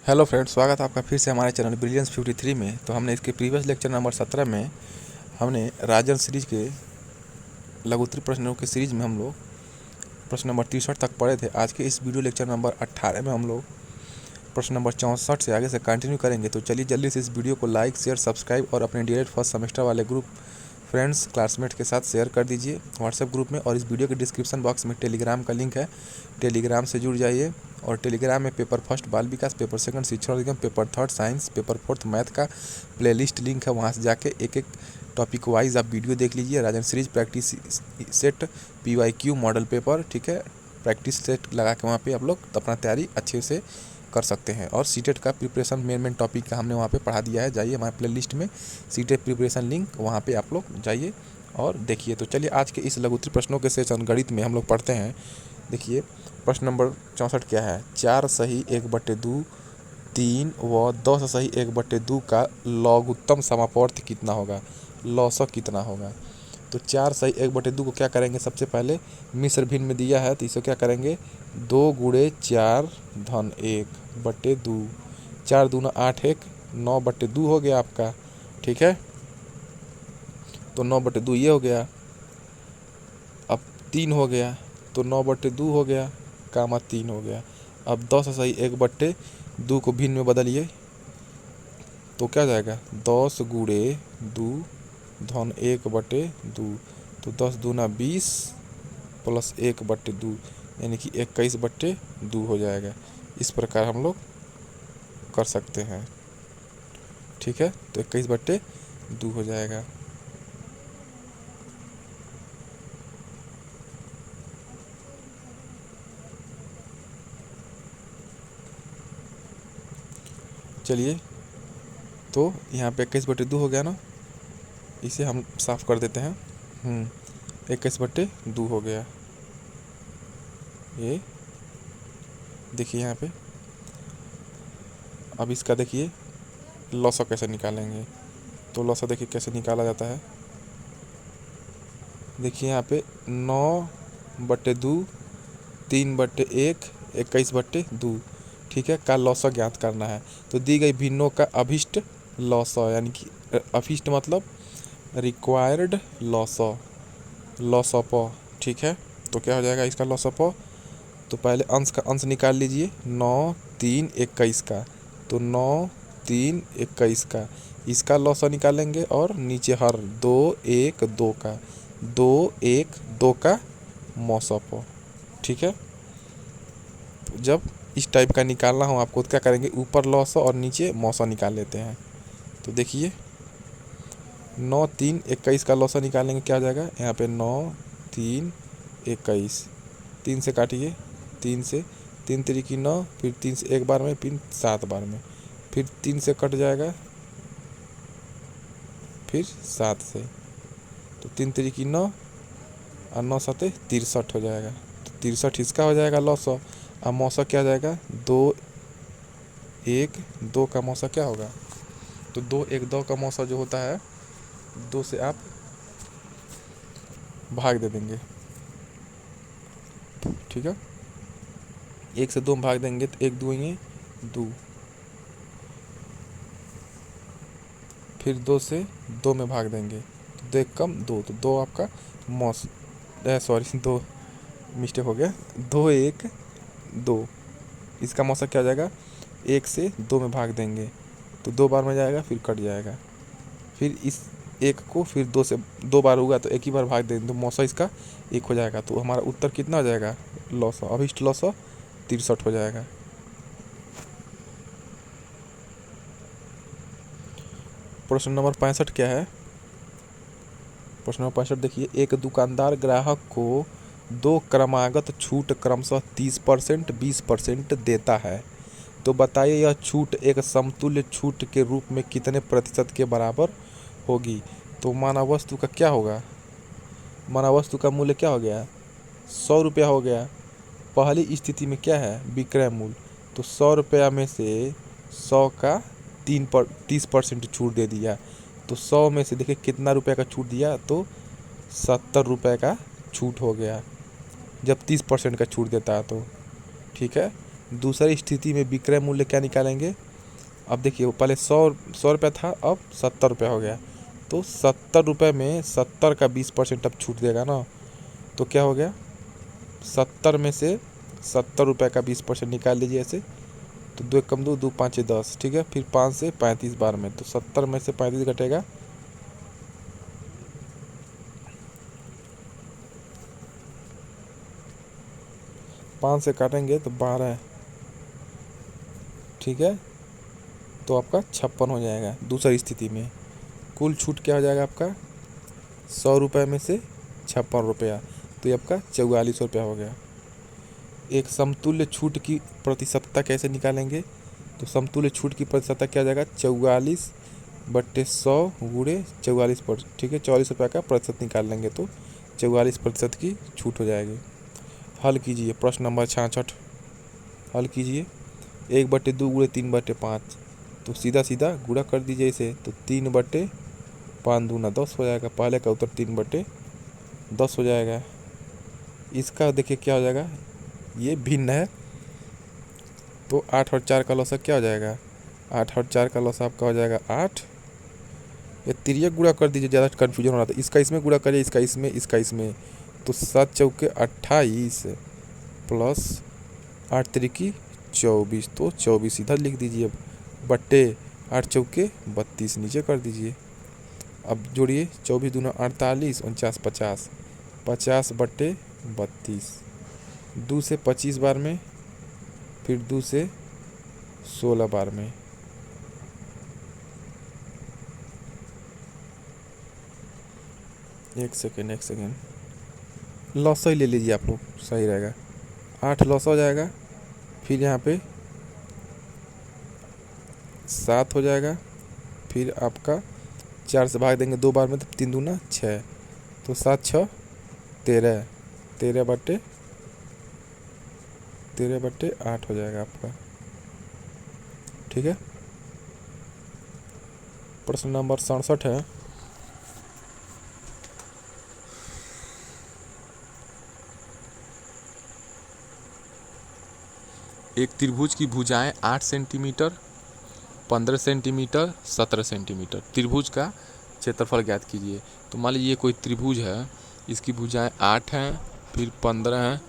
Hello friends, स्वागत है आपका फिर से हमारे चैनल ब्रिलियंस 53 में। तो हमने इसके प्रीवियस लेक्चर नंबर 17 में हमने राजन सीरीज के लघुत्तरी प्रश्नों के सीरीज में हम लोग प्रश्न नंबर 63 तक पढ़े थे। आज के इस वीडियो लेक्चर नंबर 18 में हम लोग प्रश्न नंबर 64 से आगे से कंटिन्यू करेंगे। तो चलिए जल्दी से इस वीडियो को लाइक, शेयर, सब्सक्राइब और अपने डीएलएड फर्स्ट सेमेस्टर वाले ग्रुप फ्रेंड्स, क्लासमेट के साथ शेयर कर दीजिए व्हाट्सएप ग्रुप में। और इस वीडियो के डिस्क्रिप्शन बॉक्स में टेलीग्राम का लिंक है, टेलीग्राम से जुड़ जाइए। और टेलीग्राम में पेपर फर्स्ट बाल विकास, पेपर सेकंड शिक्षा और निगम, paper third science, paper fourth math का प्लेलिस्ट लिंक है। वहाँ से जाके एक एक टॉपिक वाइज आप वीडियो देख लीजिए। Rajan series practice set PYQ model paper, ठीक है, प्रैक्टिस सेट लगा के वहाँ पे आप लोग अपना तैयारी अच्छे से कर सकते हैं। और सीटेट का प्रिपरेशन मेन टॉपिक का हमने वहाँ पे पढ़ा दिया है। जाइए हमारे प्ले लिस्ट में सीटेट प्रिपरेशन लिंक, वहाँ पे आप लोग जाइए और देखिए। तो चलिए आज के इस लघुत्तरी प्रश्नों के सेशन गणित में हम लोग पढ़ते हैं। देखिए प्रश्न नंबर 64 क्या है। 4 सही 1/2, 3 व 10 सही 1/2 का लघुत्तम समापवर्त कितना होगा, लौसक कितना होगा। तो 4 सही 1/2 को क्या करेंगे, सबसे पहले मिश्र भिन्न में दिया है तो इसे क्या करेंगे, 2 × 4 धन 1/2, 4 दूना 8, 1 9/2 हो गया आपका, ठीक है। तो 9/2 ये हो गया। अब 3 हो गया तो 9/2 हो गया, कामा 3 हो गया। अब 10 सही 1/2 को भिन्न में बदलिए तो क्या जाएगा, 10 × 2 धन 1/2। तो 10 दूना 20 प्लस 1/2 यानी कि 21/2 हो जाएगा। इस प्रकार हम लोग कर सकते हैं, ठीक है। तो 21/2 हो जाएगा। चलिए तो यहाँ पे 21/2 हो गया ना, इसे हम साफ कर देते हैं। 21/2 हो गया। ये देखिए यहाँ पे। अब इसका देखिए लौसा कैसे निकालेंगे। तो लौसा देखिए कैसे निकाला जाता है। देखिए यहाँ पे 9/2, 3/1, 21/2, ठीक है, का लौसा ज्ञात करना है। तो दी गई भिन्नों का अभिष्ट लौसा, यानी कि अभिष्ट मतलब रिक्वायर्ड लौसा, लॉसअप, ठीक है। तो क्या हो जाएगा इसका लॉसअप। तो पहले अंश का अंश निकाल लीजिए, 9 3 21 का। तो 9 3 21 का इसका लॉसा निकालेंगे। और नीचे हर 2 1 2 का, 2 1 2 का मौसअप, ठीक है। तो जब इस टाइप का निकालना हो आपको तो क्या करेंगे, ऊपर लॉसा और नीचे मौसा निकाल लेते हैं। तो देखिए 9 3 21 का लौसा निकालेंगे, क्या हो जाएगा यहाँ पे 9 3 21, 3 से काटिए, 3 से 3 3 9, फिर 3 से एक बार में, फिर 7 बार में, फिर 3 से कट जाएगा, फिर 7 से। तो 3 3 9 और 9 7 63 हो जाएगा। तो 63 इसका हो जाएगा लौसा। अब मौसा क्या हो जाएगा, 2 1 2 का मौसा क्या होगा। तो 2 1 2 का मौसा जो होता है, 2 से आप भाग दे देंगे, ठीक है। 1 से 2 में भाग देंगे तो 1 2 2, फिर 2 से 2 में भाग देंगे तो 2 1 कम 2, तो 2 आपका मौस सॉरी 2 मिस्टेक हो गया, 2 1 2। इसका मौसा क्या हो जाएगा, 1 से 2 में भाग देंगे तो 2 बार में जाएगा, फिर कट जाएगा। फिर इस 1 को फिर 2 से 2 बार होगा तो 1 ही बार भाग देंगे तो मौसा इसका 1 हो जाएगा। तो हमारा उत्तर कितना हो जाएगा, लौसा, अभिष्ट लौसा 63 हो जाएगा। प्रश्न नंबर 65 क्या है। प्रश्न नंबर 65 देखिए, एक दुकानदार ग्राहक को 2 क्रमागत छूट क्रमशः 30%, 20% देता है। तो बताइए यह छूट एक समतुल्य छूट के रूप में कितने प्रतिशत के बराबर होगी। तो माना वस्तु का क्या होगा, माना वस्तु का मूल्य क्या हो गया, 100 रुपया हो गया। पहली स्थिति में क्या है, विक्रय मूल्य। तो 100 रुपया में से 100 का 30% छूट दे दिया। तो 100 में से देखिए कितना रुपये का छूट दिया, तो 70 रुपये का छूट हो गया जब 30% का छूट देता है तो, ठीक है। दूसरी स्थिति में विक्रय मूल्य क्या निकालेंगे। अब देखिए पहले 100 रुपये था, अब 70 रुपये हो गया, तो 70 रुपये में 70 का 20% अब छूट देगा ना, तो क्या हो गया 70 में से 70 रुपये का 20% निकाल लीजिए ऐसे, तो 2 कम 2 2 5 10, ठीक है। फिर 5 से 35 बार में, तो 70 में से 35 घटेगा, पाँच से काटेंगे तो 12, ठीक है, तो आपका 56 हो जाएगा। दूसरी स्थिति में कुल छूट क्या हो जाएगा आपका 100 रुपये में से 56 रुपया, तो ये आपका 44 रुपया हो गया। एक समतुल्य छूट की प्रतिशतता कैसे निकालेंगे, तो समतुल्य छूट की प्रतिशतता क्या हो जाएगा 44/100 गुणे 44%, ठीक है। 44 रुपये का प्रतिशत निकाल लेंगे तो 44% की छूट हो जाएगी। हल कीजिए प्रश्न नंबर 66, हल कीजिए 1/2 गुणे 3/5, तो सीधा सीधा गुणा कर दीजिए इसे, तो 3/5 दूना 10 हो जाएगा। पहले का उत्तर 3/10 हो जाएगा। इसका देखिए क्या हो जाएगा, ये भिन्न है, तो 8 और 4 का लौसा क्या हो जाएगा, 8 और 4 का लौसा आपका हो जाएगा 8। ये तिर्यक गुणा कर दीजिए, ज़्यादा कन्फ्यूजन हो रहा था। इसका इसमें गुणा करिए, इसका इसमें, इसका इसमें, तो 7 चौके 28 प्लस 8 तिरिकी 24, तो 24 इधर लिख दीजिए, बट्टे 8 चौके 32 नीचे कर दीजिए। अब जोड़िए 24 दूना 48, 49 50, 50/32, 2 से 25 बार में, फिर 2 से 16 बार में, एक सेकेंड लॉस ही ले लीजिए आप लोग, सही रहेगा। 8 लॉस हो जाएगा, फिर यहाँ पे 7 हो जाएगा, फिर आपका 4 से भाग देंगे 2 बार में, तो 3 दूना 6, तो 7 6 13, 13/8 हो जाएगा आपका, ठीक है। प्रश्न नंबर 67 है, एक त्रिभुज की भुजाएं 8 सेंटीमीटर, 15 सेंटीमीटर, 17 सेंटीमीटर। त्रिभुज का क्षेत्रफल ज्ञात कीजिए। तो मान लीजिए कोई त्रिभुज है, इसकी भुजाएं 8 हैं, फिर 15 हैं,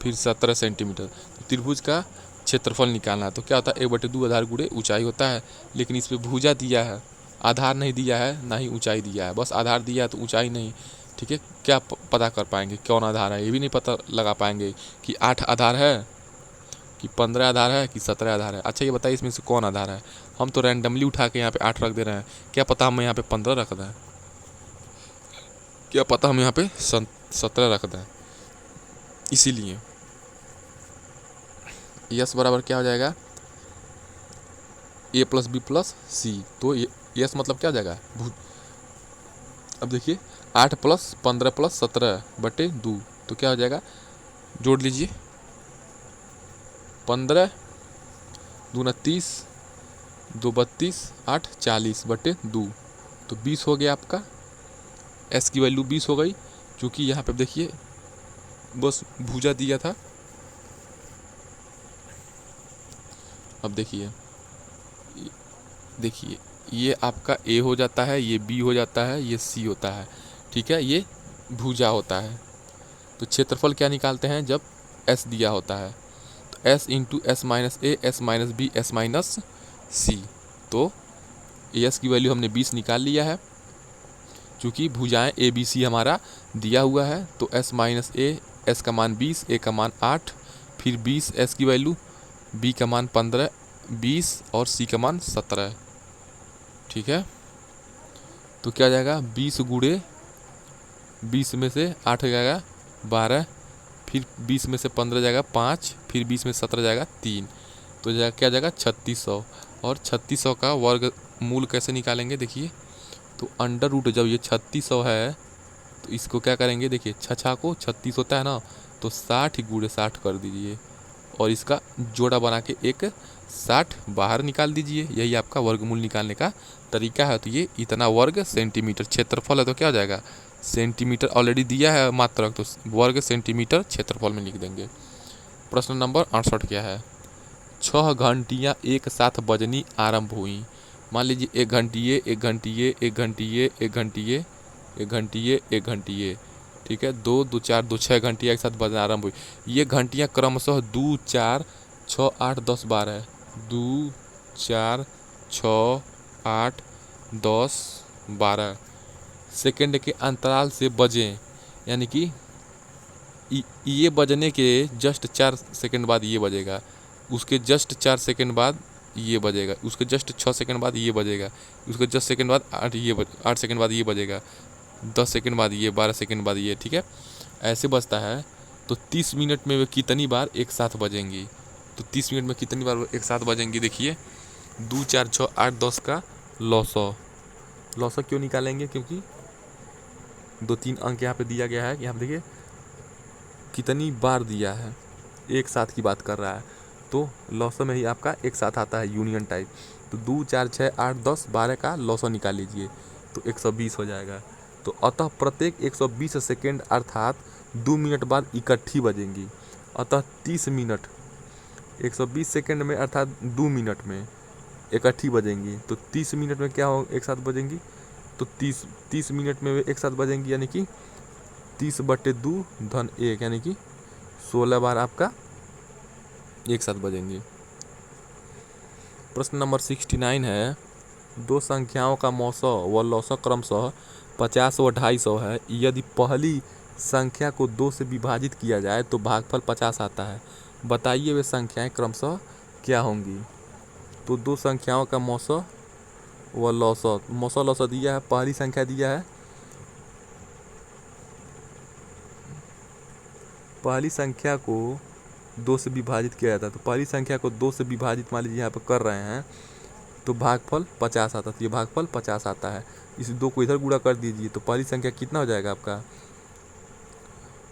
फिर 17 सेंटीमीटर। तो त्रिभुज का क्षेत्रफल निकालना है, तो क्या होता है 1/2 आधार गुणे ऊंचाई होता है, लेकिन इस पर भुजा दिया है, आधार नहीं दिया है, ना ही ऊंचाई दिया है, बस आधार दिया है तो ऊंचाई नहीं, ठीक है। क्या पता कर पाएंगे कौन आधार है, ये भी नहीं पता लगा पाएंगे कि 8 आधार है कि 15 आधार है कि 17 आधार है। अच्छा ये बताइए इसमें से कौन आधार है। हम तो रैंडमली उठा के यहाँ पे 8 रख दे रहे हैं, क्या पता हम यहाँ पे 15 रख दें, क्या पता हम यहाँ पे 17 रख दें। इसीलिए यस बराबर क्या हो जाएगा a + b + c, तो यस मतलब क्या हो जाएगा अब देखिए 8 + 15 + 17/2, तो क्या हो जाएगा, जोड़ लीजिए 15 दूना 30, 2 32, 8 40/2, तो 20 हो गया आपका। एस की वैल्यू 20 हो गई, क्योंकि यहाँ पे देखिए बस भुजा दिया था। अब देखिए ये आपका ए हो जाता है, ये बी हो जाता है, ये सी होता है, ठीक है, ये भुजा होता है। तो क्षेत्रफल क्या निकालते हैं जब एस दिया होता है, तो S into S minus A, S minus B, S minus C. तो एस की वैल्यू हमने 20 निकाल लिया है, क्योंकि भुजाएं ए बी सी हमारा दिया हुआ है, तो एस माइनस ए, एस का मान 20, ए का मान 8, फिर 20 एस की वैल्यू, बी का मान 15, 20 और सी का मान 17, ठीक है। तो क्या जाएगा 20 गुणे 20 में से 8 जाएगा 12, फिर 20 में से 15 जाएगा 5, फिर 20 में 17 जाएगा 3, तो क्या जाएगा 3600। और 3600 का वर्ग मूल कैसे निकालेंगे देखिए, तो अंडर रूट जब ये 3600 है तो इसको क्या करेंगे, देखिए 6 को 36 होता है ना, तो 60 गुणे 60 कर दीजिए और इसका जोड़ा बना के एक 60 बाहर निकाल दीजिए। यही आपका वर्गमूल निकालने का तरीका है। तो ये इतना वर्ग सेंटीमीटर क्षेत्रफल है, तो क्या हो जाएगा सेंटीमीटर ऑलरेडी दिया है मात्रक, तो वर्ग सेंटीमीटर क्षेत्रफल में लिख देंगे। प्रश्न नंबर 68 क्या है, 6 घंटियाँ एक साथ बजनी आरंभ हुई। मान लीजिए 1 घंटिये, 1 घंटिये, 1 घंटिये, 1 घंटिये, 1 घंटिये, 1 घंटिये, ठीक है। 2 2 4 2 6 घंटियाँ एक साथ बजना आरंभ हुई। ये घंटियाँ क्रमशः 2 4 6 8 10 12 2 4 6 8 10 12 सेकेंड के अंतराल से बजें, यानी कि ये बजने के जस्ट 4 सेकंड बाद ये बजेगा, उसके जस्ट 4 सेकंड बाद ये बजेगा, उसके जस्ट 6 सेकंड बाद ये बजेगा, उसके 10 सेकंड बाद 8 सेकंड बाद ये बजेगा, 10 सेकंड बाद ये, 12 सेकंड बाद ये, ठीक है। ऐसे बजता है। तो 30 मिनट में वे कितनी बार एक साथ बजेंगी? तो 30 मिनट में कितनी बार एक साथ बजेंगी? देखिए 2 4 6 8 10 का लौसौ क्यों निकालेंगे? क्योंकि 2-3 अंक यहाँ पे दिया गया है। यहाँ पे देखिए कितनी बार दिया है, एक साथ की बात कर रहा है, तो लौसौ में ही आपका एक साथ आता है यूनियन टाइप। तो 2 4 6 8 10 12 का लौसौ निकाल लीजिए तो 120 हो जाएगा। तो अतः प्रत्येक 120 सेकेंड अर्थात 2 मिनट बाद इकट्ठी बजेंगी। अतः 30 मिनट 120 सेकेंड में अर्थात 2 मिनट में इकट्ठी बजेंगी। तो 30 मिनट में क्या हो, एक साथ बजेंगी? तो 30 मिनट में वे एक साथ बजेंगी, यानी कि 30/2 धन 1, यानी कि 16 बार आपका एक साथ बजेंगे। प्रश्न नंबर 69 है, दो संख्याओं का मौसौ व लौसौ क्रमशः 50 व 250 है। यदि पहली संख्या को 2 से विभाजित किया जाए तो भागफल 50 आता है। बताइए वे संख्याएं क्रमशः क्या होंगी? तो दो संख्याओं का मौसौ व लौसौ, मौसौ लौसौ दिया है। पहली संख्या दिया है, पहली संख्या को 2 से विभाजित किया जाता है। तो पहली संख्या को 2 से विभाजित मान लीजिए यहाँ पर कर रहे हैं तो भागफल 50 आता है। तो ये भागफल 50 आता है। इस 2 को इधर गुणा कर दीजिए तो पहली संख्या कितना हो जाएगा आपका?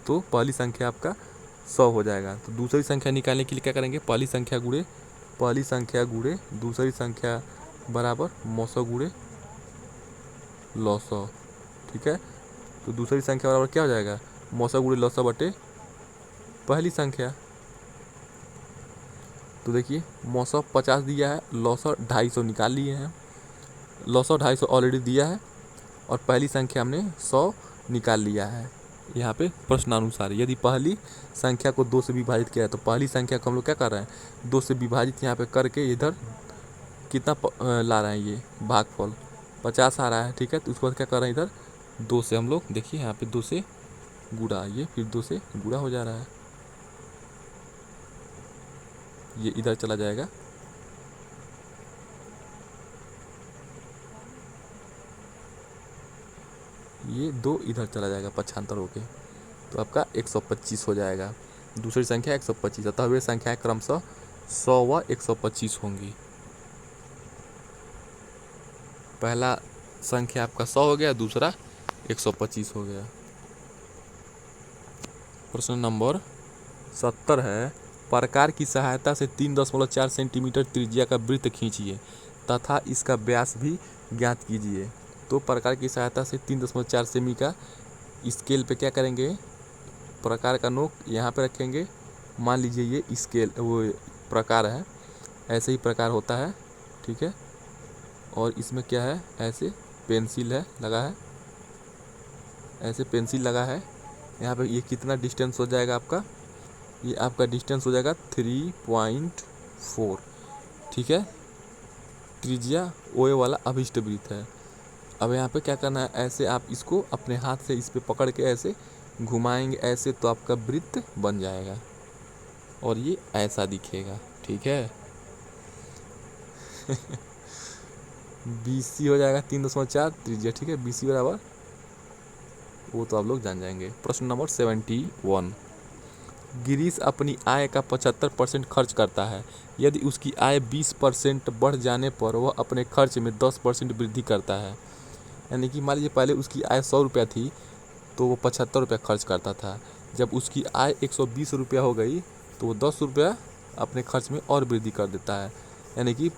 तो पहली संख्या आपका 100 हो जाएगा। तो दूसरी संख्या निकालने के लिए क्या करेंगे? पहली संख्या गुणे दूसरी संख्या बराबर मौसौ गुणे लौसौ, ठीक है। तो दूसरी संख्या बराबर क्या हो जाएगा? मौसौ गुणे लौसौ बटे पहली संख्या। तो देखिए मौसौ 50 दिया है, लौसौ 250 निकाल लिए हैं। लौसौ 250 ऑलरेडी दिया है और पहली संख्या हमने 100 निकाल लिया है। यहाँ पे प्रश्नानुसार यदि पहली संख्या को 2 से विभाजित किया है तो पहली संख्या को हम लोग क्या कर रहे हैं? 2 से विभाजित यहाँ पे करके इधर कितना ला रहे हैं? ये भागफल 50 आ रहा है, ठीक है। तो उसके बाद क्या कर रहे हैं? इधर 2 से हम लोग देखिए यहाँ पे 2 से गुणा, ये फिर 2 से गुणा हो जा रहा है, ये इधर चला जाएगा। ये 2 इधर चला जाएगा पक्षांतर होके, तो आपका 125 हो जाएगा। दूसरी संख्या 125, अतः वे संख्याएं क्रमशः 100 व 125 होंगी। पहला संख्या आपका 100 हो गया, दूसरा 125 हो गया। प्रश्न नंबर 70 है, प्रकार की सहायता से 3.4 सेंटीमीटर त्रिज्या का वृत्त खींचिए तथा इसका व्यास भी ज्ञात कीजिए। तो प्रकार की सहायता से 3.4 सेमी का स्केल पे क्या करेंगे? प्रकार का नोक यहाँ पे रखेंगे। मान लीजिए ये स्केल वो प्रकार है, ऐसे ही प्रकार होता है, ठीक है। और इसमें क्या है? ऐसे पेंसिल है लगा है, ऐसे पेंसिल लगा है। यहाँ पे ये कितना डिस्टेंस हो जाएगा आपका? ये आपका डिस्टेंस हो जाएगा 3.4, ठीक है। त्रिज्या ओए वाला अभिष्ट वृत्त है। अब यहाँ पे क्या करना है? ऐसे आप इसको अपने हाथ से इस पे पकड़ के ऐसे घुमाएंगे ऐसे, तो आपका वृत्त बन जाएगा और ये ऐसा दिखेगा, ठीक है। BC हो जाएगा 3.4 त्रिज्या, ठीक है। BC बराबर वो तो आप लोग जान जाएंगे। प्रश्न नंबर 71, गिरीश अपनी आय का 75% खर्च करता है। यदि उसकी आय 20% बढ़ जाने पर वह अपने खर्च में 10% वृद्धि करता है। यानी कि मान लीजिए पहले उसकी आय 100 रुपया थी तो वो 75 रुपया खर्च करता था। जब उसकी आय 120 रुपया हो गई तो वो 10 रुपया अपने खर्च में और वृद्धि कर देता है, यानी कि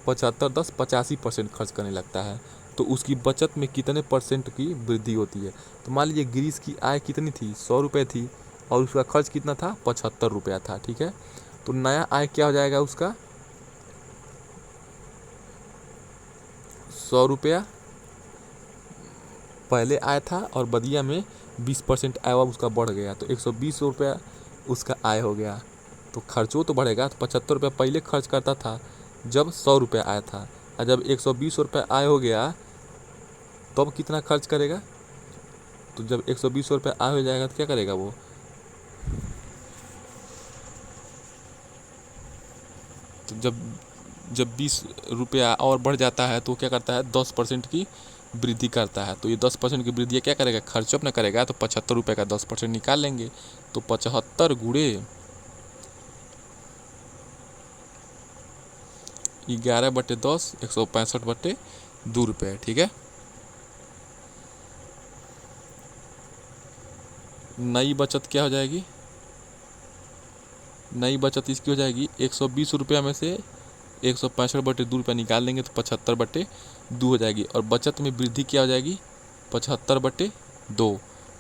75 10 85% खर्च करने लगता है। तो उसकी बचत में कितने परसेंट की वृद्धि होती है? तो मान लीजिए गिरीश की आय कितनी थी? 100 रुपये थी और उसका खर्च कितना था? 75 रुपया था, ठीक है। तो नया आय क्या हो जाएगा उसका, 100 रुपया पहले आया था और बदिया में 20% आया हुआ उसका बढ़ गया, तो 120 रुपया उसका आय हो गया। तो खर्चों तो बढ़ेगा, तो 75 रुपया पहले खर्च करता था जब 100 रुपया आया था, और जब 120 रुपया आय हो गया तब कितना खर्च करेगा, तो जब 120 रुपया आय हो जाएगा तो क्या करेगा वो, तो जब 20 रुपया और बढ़ जाता है तो क्या करता है, 10% की वृद्धि करता है। तो ये 10% की वृद्धि क्या करेगा, खर्चों अपना करेगा, तो 75 रुपये का 10% निकाल लेंगे, तो 75 गुणे 11/10, 165/2 रुपये। ठीक है, नई बचत क्या हो जाएगी, नई बचत इसकी हो जाएगी 120 रुपया में से 165/2 रुपया निकाल लेंगे तो 75/2 हो जाएगी, और बचत में वृद्धि क्या हो जाएगी, 75/2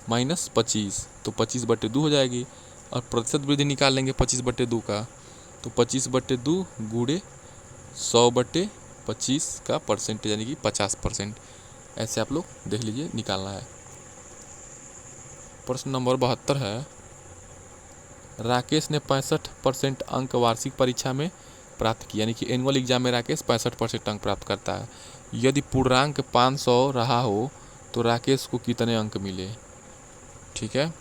माइनस 25, तो 25/2 हो जाएगी, और प्रतिशत वृद्धि निकाल लेंगे 25/2 का, तो 25/2 गुणे 100/25 का परसेंटेज यानी कि 50%। ऐसे आप लोग देख लीजिए, निकालना है। प्रश्न नंबर 72 है, राकेश ने 65% अंक वार्षिक परीक्षा में प्राप्त किया, यानी कि एनुअल एग्जाम में राकेश 65% अंक प्राप्त करता है। यदि पूर्णांक 500 रहा हो तो राकेश को कितने अंक मिले। ठीक है,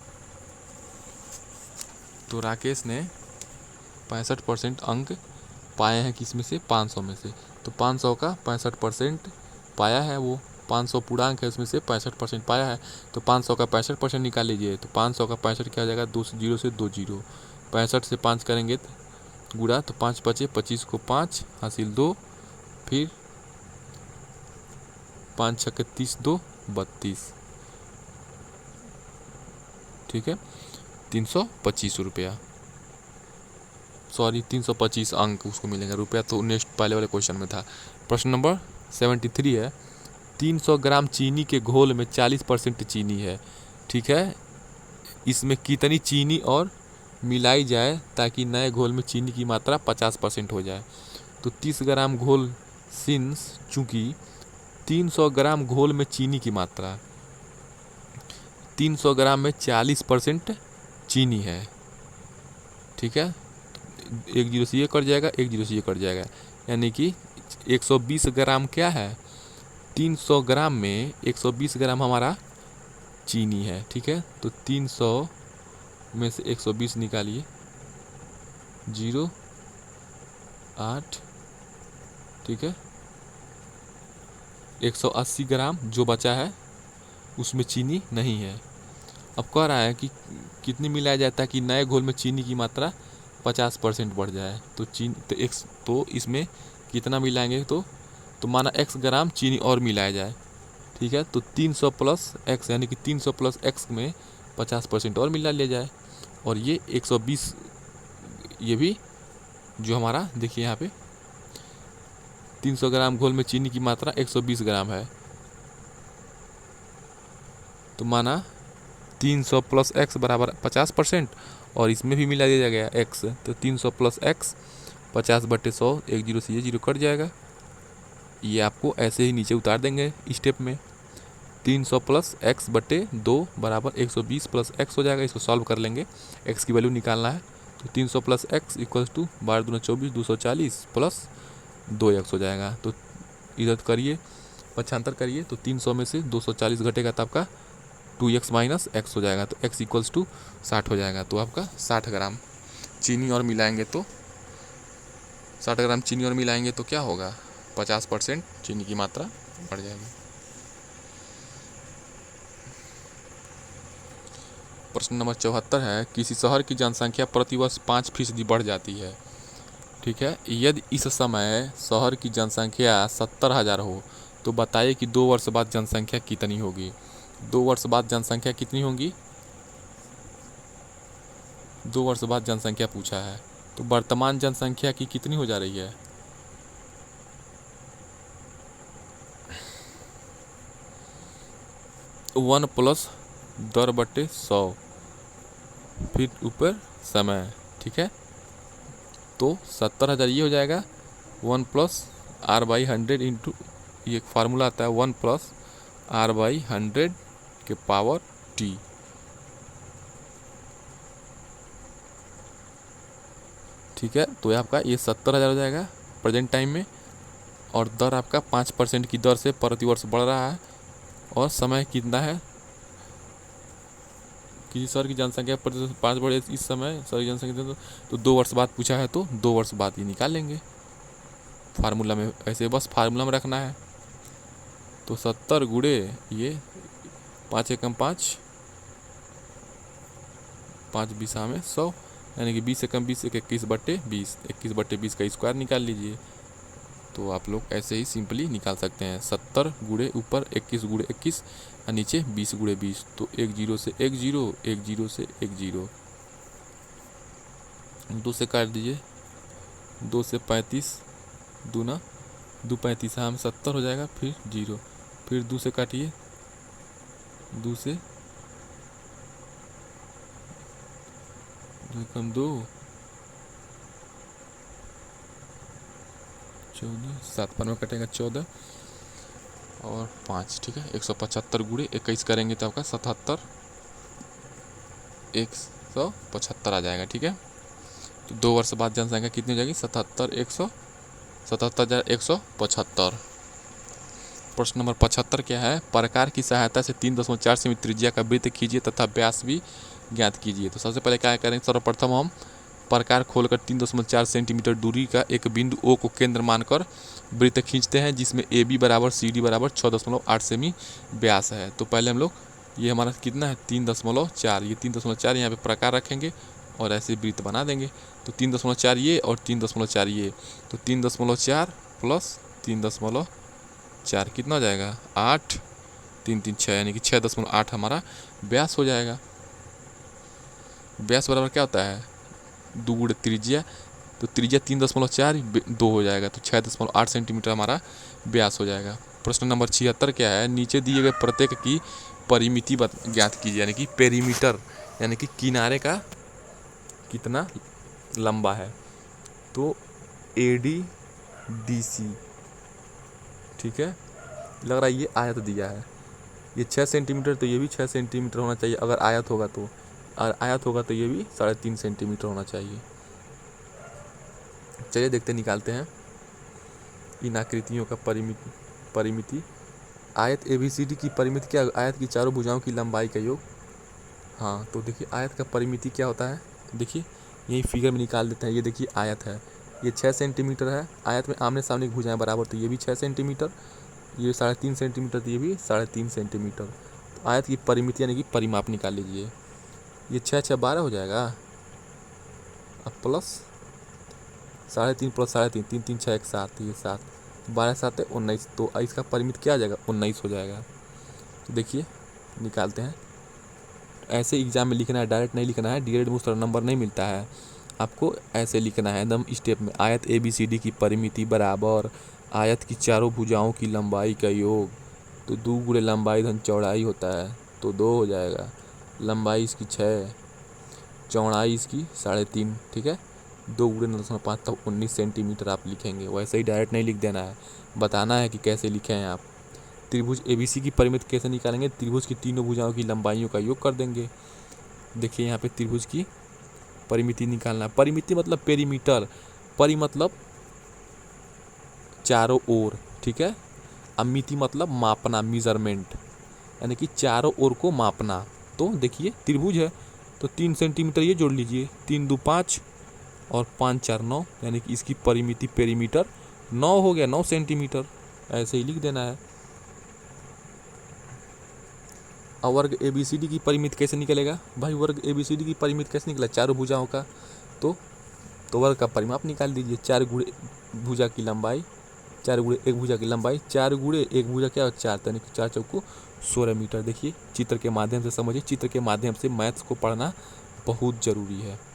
तो राकेश ने 65% अंक पाए हैं किस में से, 500 में से, तो 500 का 65% पाया है, वो 500 पूर्णांक है उसमें से 65% पाया है, तो 500 का 65% निकाल लीजिए, तो 500 का 65 क्या हो जाएगा, 2 0 से 2 0, 65 से 5 करेंगे गुणा, तो 5 बचे 25 को 5 हासिल 2, फिर 5 छक्के 30 2 32। ठीक है, 325 रुपया, सॉरी 325 अंक उसको मिलेगा, रुपया तो नेक्स्ट पहले वाले क्वेश्चन में था। प्रश्न नंबर 73 है, 300 ग्राम चीनी के घोल में 40% चीनी है। ठीक है, इसमें कितनी चीनी और मिलाई जाए ताकि नए घोल में चीनी की मात्रा 50% हो जाए। तो 30 ग्राम घोल सिंस चूँकि 300 ग्राम घोल में चीनी की मात्रा 300 ग्राम में 40% चीनी है। ठीक है, 1 0 से ये कट जाएगा, 1 0 से ये कट जाएगा, यानी कि 120 ग्राम क्या है, 300 ग्राम में 120 ग्राम हमारा चीनी है। ठीक है, तो 300 में से 120 निकालिए, 0 8, ठीक है, 180 ग्राम जो बचा है उसमें चीनी नहीं है। अब कह रहा है कि कितनी मिलाया जाता है कि नए घोल में चीनी की मात्रा 50% बढ़ जाए, तो तो इसमें कितना मिलाएंगे, तो माना x ग्राम चीनी और मिलाया जाए। ठीक है, तो 300 प्लस x यानी कि 300 प्लस x में 50% और मिला लिया जाए, और ये 120, ये भी जो हमारा देखिए यहाँ पे 300 ग्राम घोल में चीनी की मात्रा 120 ग्राम है, तो माना 300 प्लस x बराबर 50%, और इसमें भी मिला दिया गया x, तो 300 प्लस x 50/100, 1 0 से ये 0 कट जाएगा। ये आपको ऐसे ही नीचे उतार देंगे स्टेप में, 300 प्लस x/2 बराबर 120 प्लस x हो जाएगा। इसको सॉल्व कर लेंगे, x की वैल्यू निकालना है, तो 300 प्लस x इक्वल्स टू 12 दूना 24 240 प्लस 2x हो जाएगा। तो इधर करिए, 75 करिए, तो 300 में से 240 घटेगा तो आपका 2x माइनस x हो जाएगा, तो x इक्वल्स टू 60 हो जाएगा। तो आपका 60 ग्राम चीनी और मिलाएंगे तो 60 ग्राम चीनी और मिलाएंगे तो क्या होगा, 50% चीनी की मात्रा बढ़ जाएगी। प्रश्न नंबर 74 है, किसी शहर की जनसंख्या प्रतिवर्ष 5% बढ़ जाती है। ठीक है, यदि इस समय शहर की जनसंख्या 70,000 हो तो बताइए कि 2 वर्ष बाद जनसंख्या कितनी होगी। 2 वर्ष बाद जनसंख्या कितनी होगी, 2 वर्ष बाद जनसंख्या पूछा है, तो वर्तमान जनसंख्या की कितनी हो जा रही है, 1 प्लस 10/100, फिर ऊपर समय। ठीक है, तो 70,000 ये हो जाएगा 1 प्लस r/100 इंटू, ये एक फार्मूला आता है 1 प्लस r/100 के पावर t। ठीक है, तो आपका ये 70,000 हो जाएगा प्रेजेंट टाइम में, और दर आपका 5% की दर से प्रतिवर्ष बढ़ रहा है, और समय कितना है, किसी सर की जनसंख्या प्रतिशत 5 बढ़े इस समय सर की जनसंख्या, तो 2 वर्ष बाद पूछा है तो 2 वर्ष बाद ये निकाल लेंगे फार्मूला में, ऐसे बस फार्मूला में रखना है। तो 70 गुणे ये 5 एकम 5, 5 बिसा में 100, यानी कि 20 एकम 20 21/20, 21/20 का स्क्वायर निकाल लीजिए। तो आप लोग ऐसे ही सिंपली निकाल सकते हैं। 70 गुणे ऊपर 21 गुणे 21 और नीचे 20 गुणे 20, तो 1 0 से 1 0, 1 0 से 1 0, 2 से काट दीजिए, 2 से 35, दूना 2 35, हाँ 70 हो जाएगा, फिर 0, फिर 2 से काटिए, 2 से 2 कम 2, 14, 7 पर में कटेगा 14 और 5, ठीक है। 175 गुणे 21 करेंगे तो आपका 77 175 आ जाएगा, ठीक है। तो 2 वर्ष बाद जनसंख्या कितनी हो जाएगी, 77,175। प्रश्न नंबर 75 क्या है, प्रकार की सहायता से 3.4 सेमी त्रिज्या का वृत्त खींचिए तथा व्यास भी ज्ञात कीजिए। तो सबसे पहले क्या करेंगे, सर्वप्रथम हम प्रकार खोलकर 3.4 सेंटीमीटर दूरी का एक बिंदु O को केंद्र मानकर वृत्त खींचते हैं, जिसमें AB बराबर CD बराबर 6.8 सेमी व्यास है। तो पहले हम लोग, ये हमारा कितना है 3.4, ये 3.4 यहाँ पे प्रकार रखेंगे और ऐसे वृत्त बना देंगे। तो 3.4 ये और 3.4 ये, तो 3.4 प्लस 3.4 कितना हो जाएगा 8, 3 3 6, यानी कि 6.8 हमारा व्यास हो जाएगा। व्यास बराबर क्या होता है 2 गुणे त्रिज्या, तो त्रिज्या 3.4 2 हो जाएगा, तो 6.8 सेंटीमीटर हमारा व्यास हो जाएगा। प्रश्न नंबर 76 क्या है, नीचे दिए गए प्रत्येक की परिमिति ज्ञात कीजिए, यानी कि पेरीमीटर, यानी कि किनारे का कितना लंबा है। तो ADDC, ठीक है, लग रहा है ये आयत दिया है, ये 6 सेंटीमीटर, तो ये भी 6 सेंटीमीटर होना चाहिए अगर आयत होगा तो, और आयत होगा तो ये भी 3.5 सेंटीमीटर होना चाहिए। चलिए देखते निकालते हैं इन आकृतियों का परिमिति। आयत ABCD की परिमिति क्या, आयत की चारों भुजाओं की लंबाई का योग। हाँ, तो देखिए आयत का परिमिति क्या होता है, देखिए यही फिगर में निकाल देते हैं। ये देखिए आयत है, ये 6 सेंटीमीटर है, आयत में आमने सामने की भुजाएं बराबर, तो ये भी 6 सेंटीमीटर, ये 3.5 सेंटीमीटर, तो ये भी 3.5 सेंटीमीटर। तो आयत की परिमिति यानी कि परिमाप निकाल लीजिए। ये 6 6 12 हो जाएगा, अब प्लस 3.5 प्लस 3.5, 3 3 6 1 7, ये 7, 12 7 19, तो इसका परिमित क्या आ जाएगा 19 हो जाएगा। तो देखिए निकालते हैं, ऐसे एग्जाम में लिखना है, डायरेक्ट नहीं लिखना है, डायरेक्ट में उस तरह नंबर नहीं मिलता है, आपको ऐसे लिखना है एकदम स्टेप में। आयत ABCD की परिमिति बराबर आयत की चारों भुजाओं की लंबाई का योग, तो 2 गुणे लंबाई धन चौड़ाई होता है, तो 2 हो जाएगा, लंबाई इसकी 6, चौड़ाई इसकी 3.5, ठीक है, 2 गुणे 9.5 तक 19 सेंटीमीटर आप लिखेंगे। वैसे ही डायरेक्ट नहीं लिख देना है, बताना है कि कैसे लिखें हैं आप। त्रिभुज ABC की परिमिति कैसे निकालेंगे, त्रिभुज की तीनों भुजाओं की लंबाइयों का योग कर देंगे। देखिए यहाँ पे त्रिभुज की परिमिति निकालना, परिमिति मतलब पेरीमीटर, परि मतलब चारों ओर, ठीक है, अब मिति मतलब मापना, मेजरमेंट, यानी कि चारों ओर को मापना। तो देखिए त्रिभुज है तो 3 सेंटीमीटर ये जोड़ लीजिए, 3 2 5 और 5 4 9, यानी कि इसकी परिमिति पेरीमीटर 9 हो गया, 9 सेंटीमीटर, ऐसे ही लिख देना है। और वर्ग ABCD की परिमिति कैसे निकलेगा भाई, वर्ग ABCD की परिमिति कैसे निकला, चारों भुजाओं का, तो वर्ग का परिमाप निकाल दीजिए। 4 गुणे भुजा की लंबाई, 4 गुणे एक भुजा की लंबाई, 4 गुणे एक भुजा क्या हो 4, यानी कि 4 चौको 16 मीटर। देखिए चित्र के माध्यम से समझिए, चित्र के माध्यम से मैथ्स को पढ़ना बहुत ज़रूरी है।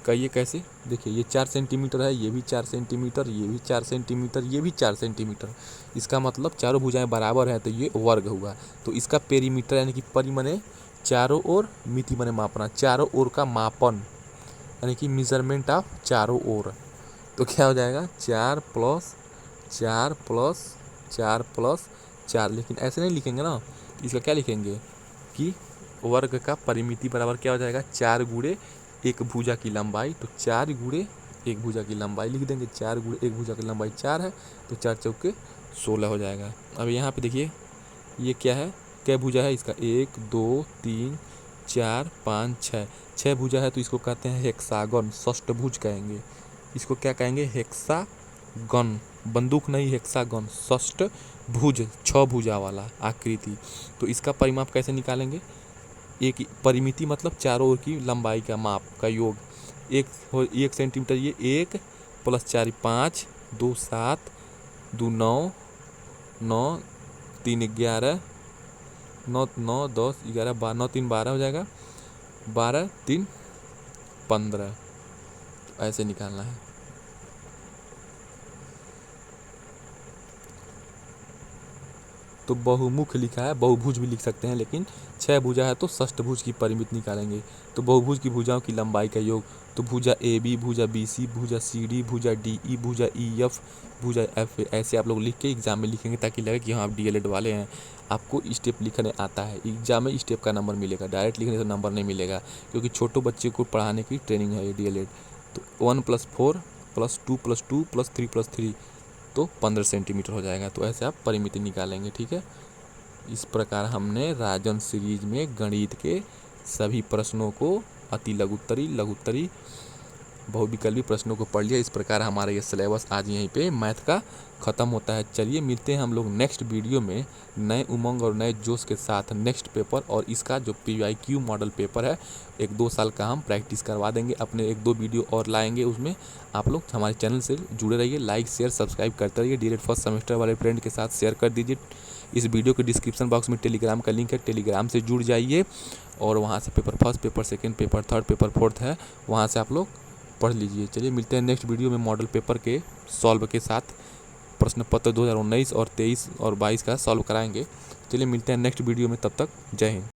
कहिए कैसे, देखिए ये 4 सेंटीमीटर है, ये भी 4 सेंटीमीटर, ये भी 4 सेंटीमीटर, ये भी 4 सेंटीमीटर, इसका मतलब चारों भुजाएं बराबर हैं, तो ये वर्ग हुआ। तो इसका पेरीमीटर यानी कि परि मने चारों ओर, मिति मने मापना, चारों ओर का मापन, यानी कि मेजरमेंट ऑफ चारों ओर। तो क्या हो जाएगा 4 + 4 + 4 + 4। लेकिन ऐसे नहीं लिखेंगे ना, इसका क्या लिखेंगे कि वर्ग का परिमिति बराबर क्या हो जाएगा 4 गुणे एक भुजा की लंबाई। तो 4 गुणे एक भुजा की लंबाई लिख देंगे। 4 गुणे एक भुजा की लंबाई 4 है, तो 4 चौके 16 हो जाएगा। अब यहाँ पे देखिए ये क्या है, क्या भुजा है इसका 1 2 3 4 5 6 6 भुजा है, तो इसको कहते हैं हेक्सागन, षष्ठभुज कहेंगे। इसको क्या कहेंगे हेक्सागन, बंदूक नहीं हेक्सागन, षष्ठभुज 6 भुजा वाला आकृति। तो इसका परिमाप कैसे निकालेंगे, एक परिमिति मतलब चारों ओर की लंबाई का माप का योग। 1 सेंटीमीटर, ये 1 + 4 5 2 7 2 9 9 3 11 9 9 10 11 12 9 3 12 हो जाएगा, 12 3 15। ऐसे निकालना है। तो बहुमुख लिखा है, बहुभुज भी लिख सकते हैं, लेकिन 6 भुजा है तो षष्ठभुज की परिमिति निकालेंगे। तो बहुभुज की भुजाओं की लंबाई का योग, तो भुजा AB, भुजा BC, भुजा CD, भुजा DE, भुजा EF, भुजा F। ऐसे आप लोग लिख के एग्जाम में लिखेंगे ताकि लगे कि हाँ आप DLED वाले हैं, आपको स्टेप लिखने आता है। एग्जाम में स्टेप का नंबर मिलेगा, डायरेक्ट लिखने से नंबर नहीं मिलेगा, क्योंकि छोटे बच्चे को पढ़ाने की ट्रेनिंग है ये DLED। तो 1 + 4 + 2 + 2 + 3 + 3 तो 15 सेंटीमीटर हो जाएगा। तो ऐसे आप परिमिति निकालेंगे, ठीक है। इस प्रकार हमने राजन सीरीज में गणित के सभी प्रश्नों को, अति लघुत्तरी, लघुत्तरी, बहुविकल्पी प्रश्नों को पढ़ लिया। इस प्रकार हमारा ये सिलेबस आज यहीं पे मैथ का ख़त्म होता है। चलिए मिलते हैं हम लोग नेक्स्ट वीडियो में नए उमंग और नए जोश के साथ नेक्स्ट पेपर। और इसका जो PYQ मॉडल पेपर है 1-2 साल का हम प्रैक्टिस करवा देंगे, अपने 1-2 वीडियो और लाएंगे। उसमें आप लोग हमारे चैनल से जुड़े रहिए, लाइक शेयर सब्सक्राइब करते रहिए। DLED फर्स्ट सेमेस्टर वाले फ्रेंड के साथ शेयर कर दीजिए। इस वीडियो के डिस्क्रिप्शन बॉक्स में टेलीग्राम का लिंक है, टेलीग्राम से जुड़ जाइए और वहाँ से paper first, paper second, paper third, paper fourth है, वहाँ से आप लोग पढ़ लीजिए। चलिए मिलते हैं नेक्स्ट वीडियो में मॉडल पेपर के सॉल्व के साथ। प्रश्न पत्र 2019 और 23 और 22 का सॉल्व कराएंगे। चलिए मिलते हैं नेक्स्ट वीडियो में, तब तक जय हिंद।